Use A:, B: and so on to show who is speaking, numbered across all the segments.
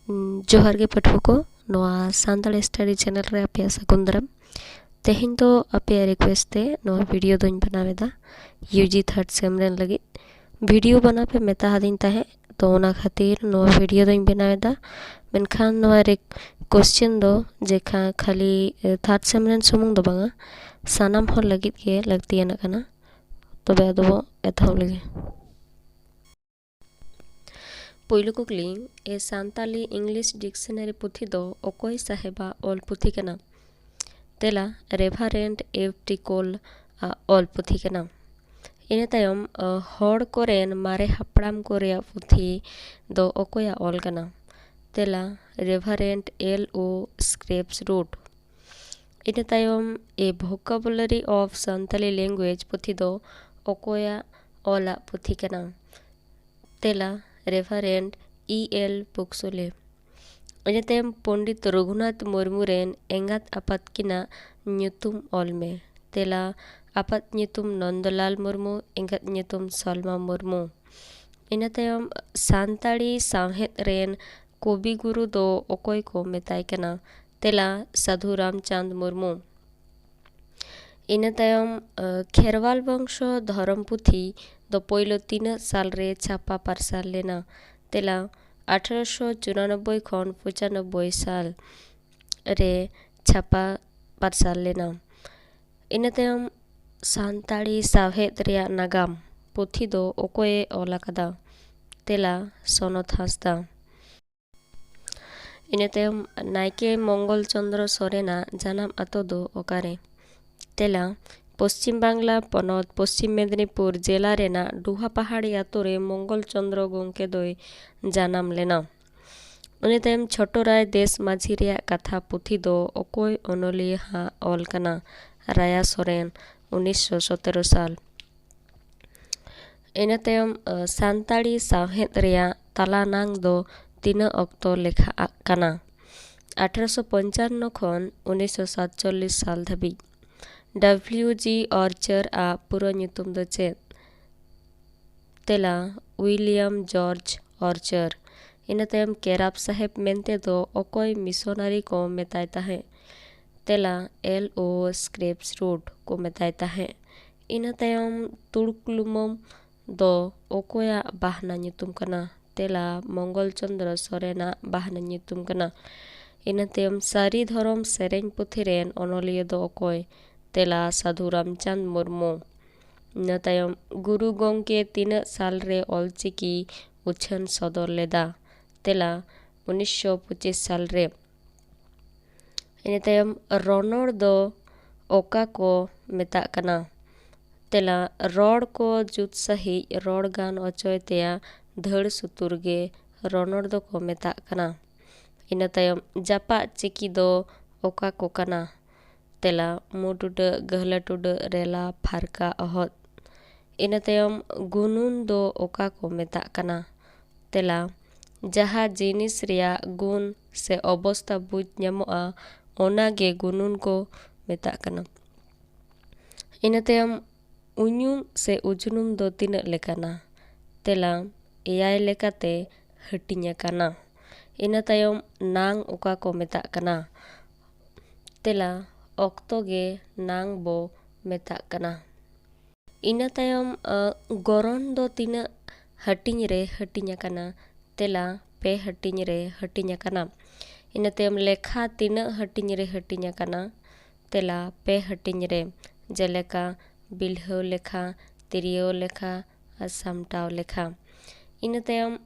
A: जोहार गे पठुआ को नोआ सानताड़ी स्टडी चैनल रे आपे सागुन दाराम। तेहें दो आपे रिक्वेस्ट ते नोआ वीडियो दोኝ बनावेदा यूजी थर्ड सेम रेन लगी वीडियो बना पे मेता हादिन ताहे तो ओना खातिर नोआ वीडियो दोኝ बनावेदा। मेनखान नोआ रे क्वेश्चन दो जेखा खाली थर्ड सेम रेन सुमुंग दो बांगा सानाम हर लगी के लगतियाना कना तबे आदो एथाव लगे। पोइलो कुकली ए सानताली इंग्लिश डिक्शनरी पुथी दो ओकोय साहेबा ऑल पुथी कना तेला रेफरेंट एफ कोल ऑल पुथी कना। इने तायम हड़ कोरेन मारे हापड़ाम कोरिया पुथी दो ओकोया ऑल कना तेला रेफरेंट एल ओ स्क्रिप्स रूट। इने तायम ए वोकाबुलरी ऑफ सानताली लैंग्वेज पुथी दो ओकोया ऑला पुथी कना तेला रेफरेंट EL पुक्सोले। इने तायम पंडित रघुनाथ मुर्मू रेन एंगात आपात किना ᱧᱩᱛᱩᱢ ऑल में तेला आपात ᱧᱩᱛᱩᱢ नंदलाल मुर्मू एंगात ᱧᱩᱛᱩᱢ सलमा मुर्मू। इने तायम सानताड़ी सावहेद रेन कवि गुरु दो ओकोय को मेताय कना तेला साधु रामचंद मुर्मू। इने तायम खेरवाल वंश धर्म पुथी दो पोइलो 3 साल रे छापा पारसाल लेना तेला 1894 खन 95 साल रे छापा पारसाल लेना। इने तायम सानताड़ी सावहेद रेया नागाम पुथी दो ओकोय ऑला कदा तेला सनत हांसदा। इने तायम नायके मंगल चंद्र सोरेना जानाम आतो दो ओकारे तेला पश्चिम बांगला पनत पश्चिम मेदिनीपुर जिला रेना डुहा पहाड़ी आतो रे मंगल चंद्र गोंके दोय जानाम लेना। उनी तायम छोटो राय देश माझी रेया कथा पुथी दो ओकोय अनोलिया हा ऑल कना राया सोरेन 1917 साल। इने तायम सानताड़ी सावहेद रेया तालानांग दो तीना अक्तो लेखा कना 1855 खन 1947 साल धाबी। WG ऑर्चर आ पूरा ᱧᱩᱛᱩᱢ दो चेद तेला विलियम जॉर्ज ऑर्चर। इना तायम केराब साहेब मेंते दो ओकोय मिशनरी को मेताय ताहे तेला LO स्क्रिप्स रूट को मेताय ताहे। इना तायम तुड़कुलुमम दो ओकोया बाहना ᱧᱩᱛᱩᱢ कना तेला मंगल चंद्र सोरेना बाहना ᱧᱩᱛᱩᱢ कना। इना तायम सारी धरम सेरेñ पुथी रेन अनोलिया दो ओकोय तेला साधु रामचंद मुर्मू। इना तायम गुरु गोंके 3 साल रे ऑलचिकी उछन सदर लेदा तेला 1925 साल रे। इने तायम रोनोड़ दो ओका को मेता कना तेला रोड़ को जुत सही रोड़ गान अचोय तेया धड़ सुतुर गे रोनोड़ दो को मेता कना। इना तायम जापा चिकी दो ओका को कना तेला मुटुड गहलटुड रेला फारका अहत। इना तायम गुनुन दो ओका को मेता कना तेला जहा जिनिस रेया गुण से अवस्था बुझ ᱧᱟᱢᱚᱜᱼᱟ ओना गे गुनुन को मेता कना। इना तायम उñुम से उजनुम दो तीना लेकाना तेला 8 लेकाते हटिnya कना। इना तायम नांग ओका को मेता कना तेला ऑक्तो गे नांग बो मेता कना। इना तायम गरन दो तीना हटिंग रे हटिnya कना तेला 2 हटिंग रे हटिnya कना। इना तायम लेखा तीना हटिंग रे हटिnya कना तेला 2 हटिंग रे जेलेका बिल्हव लेखा तिरियो लेखा आ सामटाव लेखा। इना तायम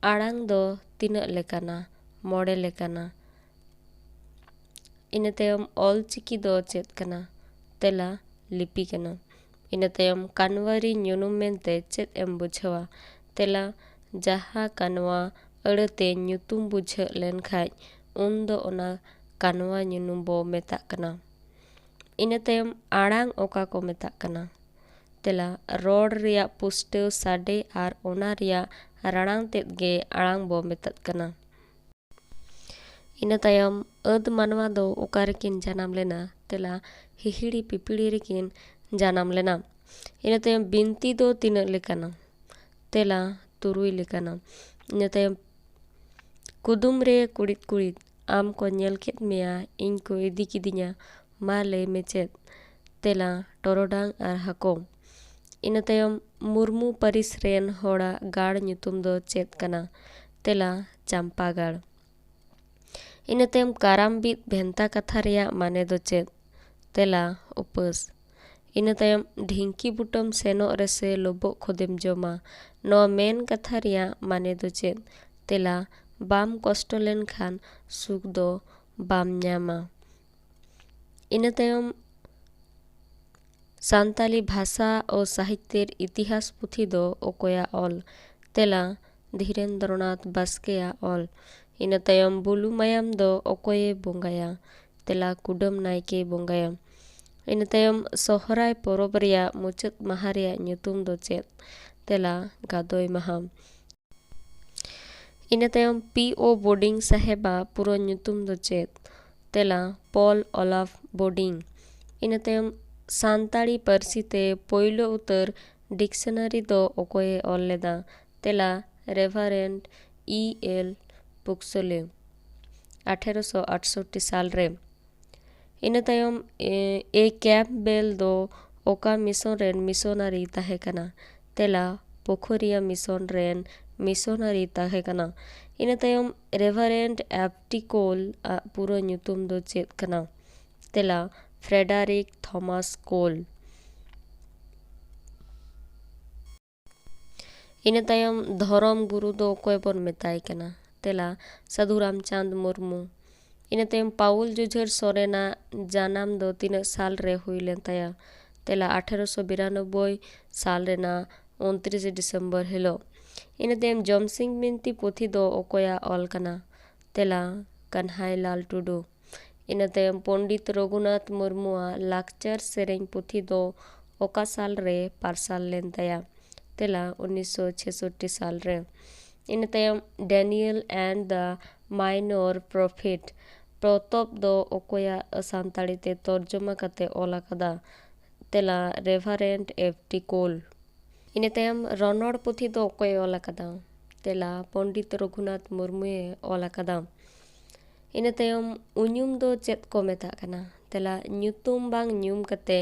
A: आड़ांग दो तीना लेकाना मोड़े लेकाना। इना तायम ऑलचिकी दो चेद कना तेला लिपि कना। इना तायम कानवारी ᱧᱩᱱᱩᱢ मेनते चेद एम बुझावा तेला जहा कानवा अड़ते ᱧᱩᱛᱩᱢ बुझा लेन खाय उन दो ओना कानवा ᱧᱩᱱᱩᱢ बो मेता कना। इना तायम आड़ांग ओका को मेता कना तेला रोड रिया पुस्टव साडे आर ओना रिया राणांग तेद गे आड़ांग बो मेतात कना। इना तायम अद मानवा दो ओकारे किन जानाम लेना तेला हिहिड़ी पिपिड़ी रेकिन जानाम लेना। इना तायम बिनती दो तीना लेकाना तेला 3 लेकाना। इना तायम ᱠᱩᱫᱩᱢ ᱨᱮ ᱠᱩᱲᱤᱫ ᱠᱩᱲᱤᱫ ᱟᱢ ᱠᱚ ᱧᱮᱞ ᱠᱮᱫ ᱢᱮᱭᱟ ᱤᱧ ᱠᱚ ᱤᱫᱤ ᱠᱤᱫᱤᱧᱟ ᱢᱟ ᱞᱟᱹᱭ ᱢᱮ ᱪᱮᱫ? ᱛᱮᱞᱟ ᱴᱚᱨᱚᱰᱟᱝ ᱟᱨ ᱦᱟᱹᱠᱩ᱾ ᱤᱱᱟᱹ ᱛᱟᱭᱚᱢ ᱢᱩᱨᱢᱩ ᱯᱟᱹᱨᱤᱥ ᱨᱮᱱ ᱦᱚᱲᱟᱜ ᱜᱟᱲ ᱧᱩᱛᱩᱢ ᱫᱚ ᱪᱮᱫ ᱠᱟᱱᱟ? ᱛᱮᱞᱟ ᱪᱟᱢᱯᱟᱜᱟᱲ᱾ ᱤᱱᱟᱹ ᱛᱟᱭᱚᱢ ᱠᱟᱨᱟᱢ ᱵᱤᱫ ᱵᱷᱮᱱᱛᱟ ᱠᱟᱛᱷᱟ ᱨᱮᱭᱟᱜ ᱢᱟᱱᱮ ᱫᱚ ᱪᱮᱫ? ᱛᱮᱞᱟ ᱩᱯᱟᱹᱥ᱾ ᱤᱱᱟᱹ ᱛᱟᱭᱚᱢ ᱰᱷᱤᱝᱠᱤ ᱵᱩᱴᱟᱹᱢ ᱥᱮᱱᱚᱜ ᱨᱮᱥᱮ ᱞᱳᱵᱳᱜ ᱠᱷᱚᱫᱮᱢ ᱡᱚᱢᱟ, ᱱᱚᱣᱟ ᱢᱮᱱ ᱠᱟᱛᱷᱟ ᱨᱮᱭᱟᱜ ᱢᱟᱱᱮ ᱫᱚ ᱪᱮᱫ? ᱛᱮᱞᱟ ᱵᱟᱢ ᱠᱚᱥᱴᱚ ᱞᱮᱱᱠᱷᱟᱱ ᱥᱩᱠ ᱫᱚ ᱵᱟᱢ ᱧᱟᱢᱟ᱾ ᱤᱱᱟᱹ ᱛᱟᱭᱚᱢ ᱥᱟᱱᱛᱟᱞᱤ ᱵᱷᱟষᱟ ও সাহিত্যের ইতিহাস পুঁথি ᱫᱚ ᱚᱠᱚᱭᱟᱜ ᱚᱞ? ᱛᱮᱞᱟ ᱫᱷᱤᱨᱮᱱᱫᱨᱚᱱᱟᱛᱷ ᱵᱟᱥᱠᱮᱭᱟᱜ ᱚᱞ᱾ ᱤᱱᱟᱹ ᱛᱟᱭᱚᱢ ᱵᱩᱞᱩ ᱢᱟᱭᱟᱢ ᱫᱚ ᱚᱠᱚᱭᱮ ᱵᱚᱸᱜᱟᱭᱟ? ᱛᱮᱞᱟ ᱠᱩᱰᱟᱹᱢ ᱱᱟᱭᱠᱮ ᱵᱚᱸᱜᱟᱭᱟ᱾ ᱤᱱᱟᱹ ᱛᱟᱭᱚᱢ ᱥᱚᱦᱨᱟᱭ ᱯᱚᱨᱚᱵᱽ ᱨᱮᱭᱟᱜ ᱢᱩᱪᱟᱹᱫ ᱢᱟᱦᱟ ᱨᱮᱭᱟᱜ ᱧᱩᱛᱩᱢ ᱫᱚ ᱪᱮᱫ? ᱛᱮᱞᱟ ᱜᱟᱫᱚᱭ ᱢᱟᱦᱟ᱾ ᱤᱱᱟᱹ ᱛᱟᱭᱚᱢ ᱯᱤ.ᱳ. ᱵᱳᱰᱤᱝ ᱥᱟᱦᱮᱵᱟᱜ ᱯᱩᱨᱟᱹ ᱧᱩᱛᱩᱢ ᱫᱚ ᱪᱮᱫ? ᱛᱮᱞᱟ ᱯᱚᱞ ᱚᱞᱟᱯᱷ ᱵᱳᱰᱤᱝ᱾ ᱤᱱᱟᱹ ᱛᱟᱭᱚᱢ ᱥᱟᱱᱛᱟᱲᱤ ᱯᱟᱹᱨᱥᱤ ᱛᱮ ᱯᱳᱭᱞᱳ ᱩᱛᱟᱹᱨ ᱰᱤᱠᱥᱱᱟᱨᱤ ᱫᱚ ᱚᱠᱚᱭᱮ ᱚᱞ ᱞᱮᱫᱟ? ᱛᱮᱞᱟ ᱨᱮᱵᱷᱟᱨᱮᱱᱰ ই.এল. ᱯᱩᱠᱥᱞᱮ 1868 সাল ᱨᱮ᱾ ᱤᱱᱟᱹ ᱛᱟᱭᱚᱢ ᱮ ᱠᱮᱢᱯᱵᱮᱞ ᱫᱚ ᱚᱠᱟ ᱢᱤᱥᱚᱱ ᱨᱮᱱ ᱢᱤᱥᱚᱱᱟᱨᱤ ᱛᱟᱦᱮᱸ ᱠᱟᱱᱟ? ᱛᱮᱞᱟ ᱯᱳᱠᱷᱚᱨᱤᱭᱟ ᱢᱤᱥᱚᱱ ᱨᱮᱱ ᱢᱤᱥᱚᱱᱟᱨᱤ ᱛᱟᱦᱮᱸ ᱠᱟᱱᱟ᱾ ᱤᱱᱟᱹ ᱛᱟᱭᱚᱢ ᱨᱮᱵᱷᱟᱨᱮᱱᱰ ᱮᱯᱴᱤ ᱠᱳᱞ ᱟᱜ ᱯᱩᱨᱟᱹ ᱧᱩᱛᱩᱢ ᱫᱚ ᱪᱮᱫ ᱠᱟᱱᱟ? ᱛᱮᱞᱟ ᱯᱷᱨᱮᱰᱟᱨᱤᱠ ᱛᱷᱚᱢᱟᱥ ᱠᱳᱞ᱾ ᱤᱱᱟᱹ ᱛᱟᱭᱚᱢ ᱫᱷᱚᱨᱚᱢ ᱜᱩᱨᱩ ᱫᱚ ᱚᱠᱚᱭ ᱵᱚᱱ ᱢᱮᱛᱟᱭ ᱠᱟᱱᱟ? ᱛᱮᱞᱟ ᱥᱟᱹᱫᱷᱩ ᱨᱟᱢᱪᱟᱸᱫᱽ ᱢᱩᱨᱢᱩ᱾ ᱤᱱᱟᱹ ᱛᱟᱭᱚᱢ ᱯᱟᱣᱩᱞ ᱡᱩᱡᱷᱟᱹᱨ ᱥᱚᱨᱮᱱᱟᱜ ᱡᱟᱱᱟᱢ ᱫᱚ ᱛᱤᱱᱟᱹᱜ ᱥᱟᱞ ᱨᱮ ᱦᱩᱭ ᱞᱮᱱ ᱛᱟᱭᱟ? ᱛᱮᱞᱟ 1892 ᱥᱟᱞ ᱨᱮᱱᱟᱜ 29 ᱰᱤᱥᱮᱢᱵᱚᱨ ᱦᱤᱞᱳᱜ᱾ ᱤᱱᱟᱹ ᱛᱟᱭᱚᱢ ᱡᱚᱢᱥᱤᱝ ᱵᱤᱱᱛᱤ ᱯᱩᱛᱷᱤ ᱫᱚ ᱚᱠᱚᱭᱟᱜ ᱚᱞ ᱠᱟᱱᱟ? ᱛᱮᱞᱟ ᱠᱟᱱᱦᱟᱭᱞᱟᱞ ᱴᱩᱰᱩ᱾ ᱤᱱᱟᱹ ᱛᱟᱭᱚᱢ ᱯᱚᱱᱰᱤᱛ ᱨᱚᱜᱷᱩᱱᱟᱛᱷ ᱢᱩᱨᱢᱩᱣᱟᱜ ᱞᱟᱠᱪᱟᱨ ᱥᱮᱨᱮᱧ ᱯᱩᱛᱷᱤ ᱫᱚ ᱚᱠᱟ ᱥᱟᱞ ᱨᱮ ᱯᱟᱨᱥᱟᱞ ᱞᱮᱱ ᱛᱟᱭᱟ? ᱛᱮᱞᱟ 1966 ᱥᱟᱞ ᱨᱮ᱾ ᱤᱱᱟᱹ ᱛᱟᱭᱚᱢ ᱰᱮᱱᱤᱭᱮᱞ ᱮᱱᱰ ᱫᱟ ᱢᱟᱭᱱᱚᱨ ᱯᱨᱚᱯᱷᱮᱴ ᱯᱚᱛᱚᱵ ᱫᱚ ᱚᱠᱚᱭᱟᱜ ᱥᱟᱱᱛᱟᱲᱤ ᱛᱮ ᱛᱚᱨᱡᱚᱢᱟ ᱠᱟᱛᱮ ᱚᱞ ᱟᱠᱟᱫᱟ? ᱛᱮᱞᱟ ᱨᱮᱵᱷᱟᱨᱮᱱᱰ ᱮᱯᱷ.ᱴᱤ. ᱠᱳᱞ᱾ ᱤᱱᱟᱹ ᱛᱟᱭᱚᱢ ᱨᱚᱱᱚᱲ ᱯᱩᱛᱷᱤ ᱫᱚ ᱚᱠᱚᱭᱮ ᱚᱞ ᱟᱠᱟᱫᱟ? ᱛᱮᱞᱟ ᱯᱚᱱᱰᱤᱛ ᱨᱚᱜᱷᱩᱱᱟᱛᱷ ᱢᱩᱨᱢᱩᱭ ᱚᱞ ᱟᱠᱟᱫᱟ᱾ ᱤᱱᱟᱹ ᱛᱟᱭᱚᱢ ᱩᱧᱩᱢ ᱫᱚ ᱪᱮᱫ ᱠᱚ ᱢᱮᱛᱟᱜ ᱠᱟᱱᱟ? ᱛᱮᱞᱟ ᱧᱩᱛᱩᱢ ᱵᱟᱝ ᱧᱩᱢ ᱠᱟᱛᱮ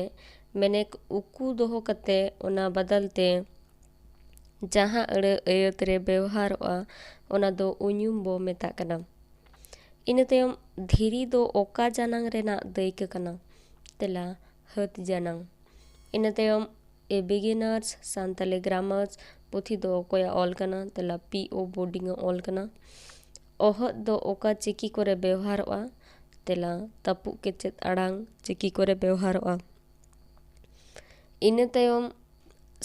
A: ᱢᱮᱱᱮᱠ ᱩᱠᱩ ᱫᱚᱦᱚ ᱠᱟᱛᱮ ᱚᱱᱟ ᱵᱟᱫᱟᱞ ᱛᱮ ᱡᱟᱦᱟᱸ ᱟᱹᱲᱟᱹ ᱟᱹᱭᱟᱹᱛ ᱨᱮ ᱵᱮᱣᱦᱟᱨᱚᱜᱼᱟ ᱚᱱᱟ ᱫᱚ ᱩᱧᱩᱢ ᱵᱚ ᱢᱮᱛᱟᱜ ᱠᱟᱱᱟ᱾ ᱤᱱᱟᱹ ᱛᱟᱭᱚᱢ ᱫᱷᱤᱨᱤ ᱫᱚ ᱚᱠᱟ ᱡᱟᱱᱟᱝ ᱨᱮᱱᱟᱜ ᱫᱟᱹᱭᱠᱟᱹ ᱠᱟᱱᱟ? ᱛᱮᱞᱟ ᱦᱟᱹᱛ ᱡᱟᱱᱟᱝ᱾ ᱤᱱᱟᱹ ᱛᱟᱭᱚᱢ ᱮ ᱵᱤᱜᱤᱱᱟᱨᱥ ᱥᱟᱱᱛᱟᱞᱤ ᱜᱨᱟᱢᱟᱨᱥ ᱯᱩᱛᱷᱤ ᱫᱚ ᱚᱠᱚᱭᱟᱜ ᱚᱞ ᱠᱟᱱᱟ? ᱛᱮᱞᱟ ᱯᱤ.ᱳ. ᱵᱳᱰᱤᱝ ᱟᱜ ᱚᱞ ᱠᱟᱱᱟ᱾ ᱚᱦᱚᱫ ᱫᱚ ᱚᱠᱟ ᱪᱤᱠᱤ ᱠᱚᱨᱮ ᱵᱮᱣᱦᱟᱨᱚᱜᱼᱟ? ᱛᱮᱞᱟ ᱛᱟᱹᱯᱩᱜ ᱠᱮᱪᱮᱫ ᱟᱲᱟᱝ ᱪᱤᱠᱤ ᱠᱚᱨᱮ ᱵᱮᱣᱦᱟᱨᱚᱜᱼᱟ᱾ ᱤᱱᱟᱹ ᱛᱟᱭᱚᱢ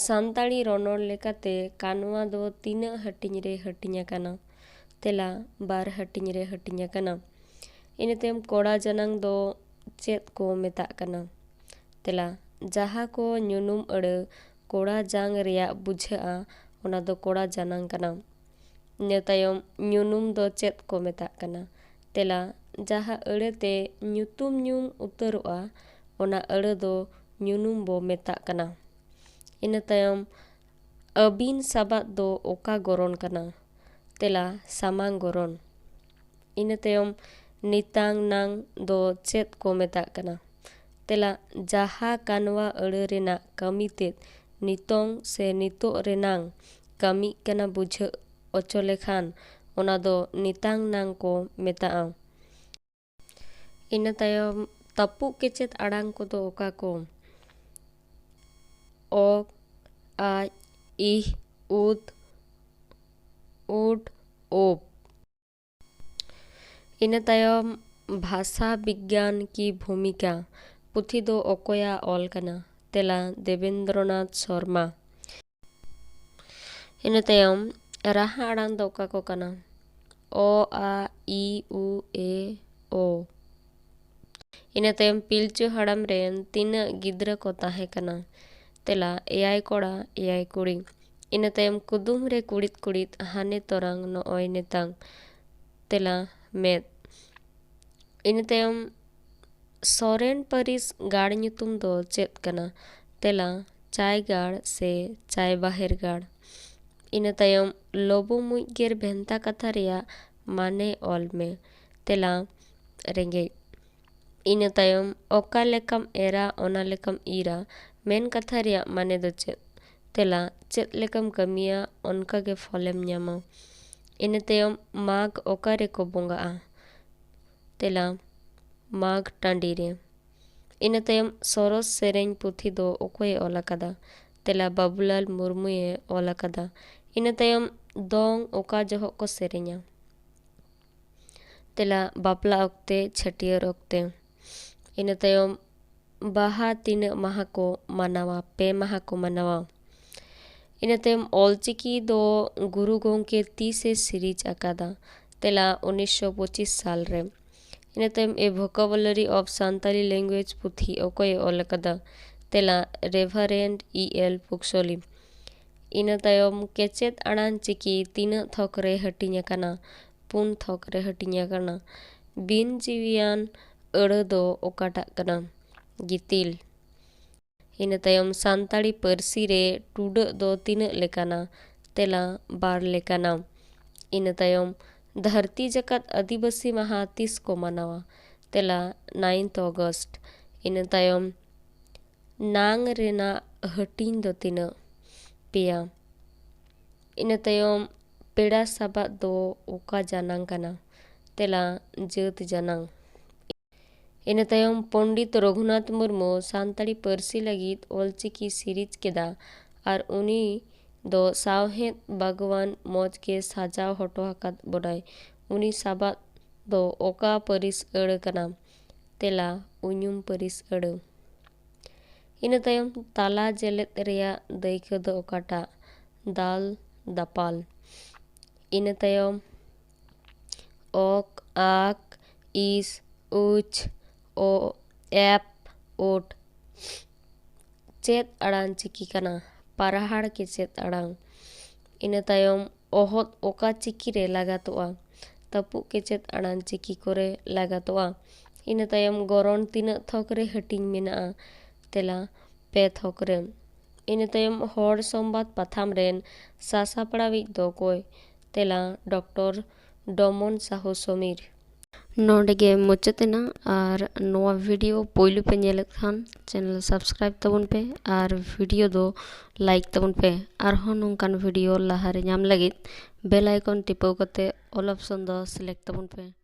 A: ᱥᱟᱱᱛᱟᱲᱤ ᱨᱚᱱᱚᱲ ᱞᱮᱠᱟᱛᱮ ᱠᱟᱱᱣᱟ ᱫᱚ ᱛᱤᱱᱟᱹᱜ ᱦᱟᱹᱴᱤᱧ ᱨᱮ ᱦᱟᱹᱴᱤᱧ ᱟᱠᱟᱱᱟ? ᱛᱮᱞᱟ 2 ᱦᱟᱹᱴᱤᱧ ᱨᱮ ᱦᱟᱹᱴᱤᱧ ᱟᱠᱟᱱᱟ᱾ ᱤᱱᱟᱹ ᱛᱟᱭᱚᱢ ᱠᱚᱲᱟ ᱡᱟᱱᱟᱝ ᱫᱚ ᱪᱮᱫ ᱠᱚ ᱢᱮᱛᱟᱜ ᱠᱟᱱᱟ? ᱛᱮᱞᱟ ᱡᱟᱦᱟᱸ ᱠᱚ ᱧᱩᱱᱩᱢ ᱟᱹᱲᱟᱹ ᱠᱚᱲᱟ ᱡᱟᱝ ᱨᱮᱭᱟᱜ ᱵᱩᱡᱷᱟᱹᱜᱼᱟ ᱚᱱᱟ ᱫᱚ ᱠᱚᱲᱟ ᱡᱟᱱᱟᱝ ᱠᱟᱱᱟ᱾ ᱤᱱᱟᱹ ᱛᱟᱭᱚᱢ ᱧᱩᱱᱩᱢ ᱫᱚ ᱪᱮᱫ ᱠᱚ ᱢᱮᱛᱟᱜ ᱠᱟᱱᱟ? ᱛᱮᱞᱟ ᱡᱟᱦᱟᱸ ᱟᱹᱲᱟᱹᱛᱮ ᱧᱩᱛᱩᱢ ᱧᱩᱢ ᱩᱛᱟᱹᱨᱚᱜᱼᱟ ᱚᱱᱟ ᱟᱹᱲᱟᱹ ᱫᱚ ᱧᱩᱱᱩᱢ ᱵᱚ ᱢᱮᱛᱟᱜ ᱠᱟᱱᱟ᱾ ᱤᱱᱟᱹ ᱛᱟᱭᱚᱢ ᱟᱹᱵᱤᱱ ᱥᱟᱵᱟᱫ ᱫᱚ ᱚᱠᱟ ᱜᱚᱨᱚᱱ ᱠᱟᱱᱟ? ᱛᱮᱞᱟ ᱥᱟᱢᱟᱝ ᱜᱚᱨᱚᱱ᱾ ᱤᱱᱟᱹ ᱛᱟᱭᱚᱢ ᱱᱤᱛᱟᱝ ᱱᱟᱝ ᱫᱚ ᱪᱮᱫ ᱠᱚ ᱢᱮᱛᱟᱜ ᱠᱟᱱᱟ? ᱛᱮᱞᱟ ᱡᱟᱦᱟᱸ ᱠᱟᱱᱣᱟ ᱟᱹᱲᱟᱹ ᱨᱮᱱᱟᱜ ᱠᱟᱹᱢᱤ ᱛᱮᱫ ᱱᱤᱛᱚᱝ ᱥᱮ ᱱᱤᱛᱚᱜ ᱨᱮᱱᱟᱝ ᱠᱟᱹᱢᱤᱜ ᱠᱟᱱᱟ ᱵᱩᱡᱷᱟᱹᱣ ᱚᱪᱚ ᱞᱮᱠᱷᱟᱱ ᱚᱱᱟ ᱫᱚ ᱱᱤᱛᱟᱝ ᱱᱟᱝ ᱠᱚ ᱢᱮᱛᱟᱜᱼᱟ᱾ ᱤᱱᱟᱹ ᱛᱟᱭᱚᱢ ᱛᱟᱹᱯᱩᱜ ᱠᱮᱪᱮᱫ ᱟᱲᱟᱝ ᱠᱚᱫᱚ ᱚᱠᱟ ᱠᱚ? ᱚ, ᱟᱡ, ᱤᱦ, ᱩᱫ, ᱩᱰ, ᱳᱵ᱾ ᱤᱱᱟᱹ ᱛᱟᱭᱚᱢ ᱵᱷᱟষᱟ ᱵᱤᱜᱽᱜᱟᱱ ᱠᱤ ᱵᱷᱩᱢᱤᱠᱟ ᱯᱩᱛᱷᱤ ᱫᱚ ᱚᱠᱚᱭᱟᱜ ᱚᱞ ᱠᱟᱱᱟ? ᱛᱮᱞᱟ ᱫᱮᱵᱮᱱᱫᱨᱚᱱᱟᱛᱷ ᱥᱚᱨᱢᱟ᱾ ᱤᱱᱟᱹ ᱛᱟᱭᱚᱢ ᱨᱟᱦᱟ ᱟᱲᱟᱝ ᱫᱚ ᱚᱠᱟ ᱠᱚ ᱠᱟᱱᱟ? ᱚ, ᱟ, ᱤ, ᱩ, ᱮ, ᱳ᱾ ᱤᱱᱟᱹ ᱛᱟᱭᱚᱢ ᱯᱤᱞᱪᱩ ᱦᱟᱲᱟᱢ ᱨᱮᱱ ᱛᱤᱱᱟᱹᱜ ᱜᱤᱫᱽᱨᱟᱹ ᱠᱚ ᱛᱟᱦᱮᱸ ᱠᱟᱱᱟ? ᱛᱮᱞᱟ 9 ᱠᱚᱲᱟ 9 ᱠᱩᱲᱤ᱾ ᱤᱱᱟᱹ ᱛᱟᱭᱚᱢ ᱠᱩᱫᱩᱢ ᱨᱮ ᱠᱩᱲᱤᱫ ᱠᱩᱲᱤᱫ ᱦᱟᱱᱮ ᱛᱚᱨᱟᱝ ᱱᱚᱜᱼᱚᱭ ᱱᱮᱛᱟᱝ᱾ ᱛᱮᱞᱟ ᱢᱮᱫ᱾ ᱤᱱᱟᱹ ᱛᱟᱭᱚᱢ ᱥᱚᱨᱮᱱ ᱯᱟᱹᱨᱤᱥ ᱜᱟᱲ ᱧᱩᱛᱩᱢ ᱫᱚ ᱪᱮᱫ ᱠᱟᱱᱟ? ᱛᱮᱞᱟ ᱪᱟᱭᱜᱟᱲ ᱥᱮ ᱪᱟᱭᱵᱟᱦᱮᱨ ᱜᱟᱲ᱾ ᱤᱱᱟᱹ ᱛᱟᱭᱚᱢ ᱞᱚᱵᱚ ᱢᱩᱡ ᱜᱮᱨ ᱵᱷᱮᱱᱛᱟ ᱠᱟᱛᱷᱟ ᱨᱮᱭᱟᱜ माने ऑल में। तेला रेंगेज। इन तायम ओका लेकम एरा ओना लेकम इरा मेन कथा रिया माने दो चेद? तेला चेद लेकम कमिया ओनका गे फलेम ᱧᱟᱢᱟ। इन तायम माघ ओका रेको बोंगाआ? तेला माघ टांडी रे। इन तायम सरोस सेरेñ पुथी दो ओकोये ऑल अकादा? तेला बाबूलाल मुर्मुए ऑल अकादा। इन तायम दोंग ओका जोहक को सेरेñा? तेला बापला ओक्ते छटियर ओक्ते। इन तायम बाहा तीना माहा को मानावा? पे माहा को मानावा। इन तायम ऑलचिकी दो गुरु गोंके तीसे सीरीज अकादा? तेला 1925 साल रे। इन तायम ए वोकाबुलरी ऑफ सांताली लैंग्वेज पुथी ओकोये ऑल अकादा? तेला रेवरेंड E.L. पुक्सोली। इन तायम केचेद अड़ान चिकी तीना थोक रे हटिंग अकाना? 4 थोक रे हटिंग अकाना। बिन जीवियान अड़ दो ओकाटाग कना? गितिल। इन तायम सांताली पारसी रे टुडा दो तीना लेकाना? तेला 12 लेकाना। इन तायम धरती जकत आदिवासी माहा तीस को मानावा? तेला 9 अगस्त। इन तायम नांग रेना हटिंग दो तीना? पेया। इन तायम पेड़ा साबा दो ओका जानांग कना? तेला जात जानांग। इन तायम पंडित रघुनाथ मुर्मू सांताली पारसी लगित ऑलचिकी सीरीज केदा आर उनी दो सावहेद बागवान मौज के साजाव हटो हकाद बोनाय। उनी साबा दो ओका परिस अड़ कना? तेला उñुम परिस अड़। इन तायम ताला जेलेद रेया दायका दो ओकाटा? दाल दापाल। इन तायम ओक आक इस उच ओ एप ओट चेद अड़ान चिकी कना? पाराहाड़ के चेद अड़ांग। इन तायम ओहद ओका चिकी रे लगातोआ? तपु के चेद अड़ान चिकी कोरे लगातोआ? इन तायम गरन तीना थोक रे हटिंग मेनाआ? तेला 2 थोक रे। इन तायम होड़ संबाद पाथाम रेन सासापड़ाविज दो कोय? तेला डॉक्टर डोमन साहू समीर। नोडेगे मुचातेना और नोआ वीडियो पोइलु पे नेलेत खान चैनल सब्सक्राइब तबन पे और वीडियो दो लाइक तबन पे और हों नोंकान वीडियो लाहारे ᱧᱟᱢ लगित बेल आइकन टिपो कते ऑल ऑप्शन दो सिलेक्ट तबन पे।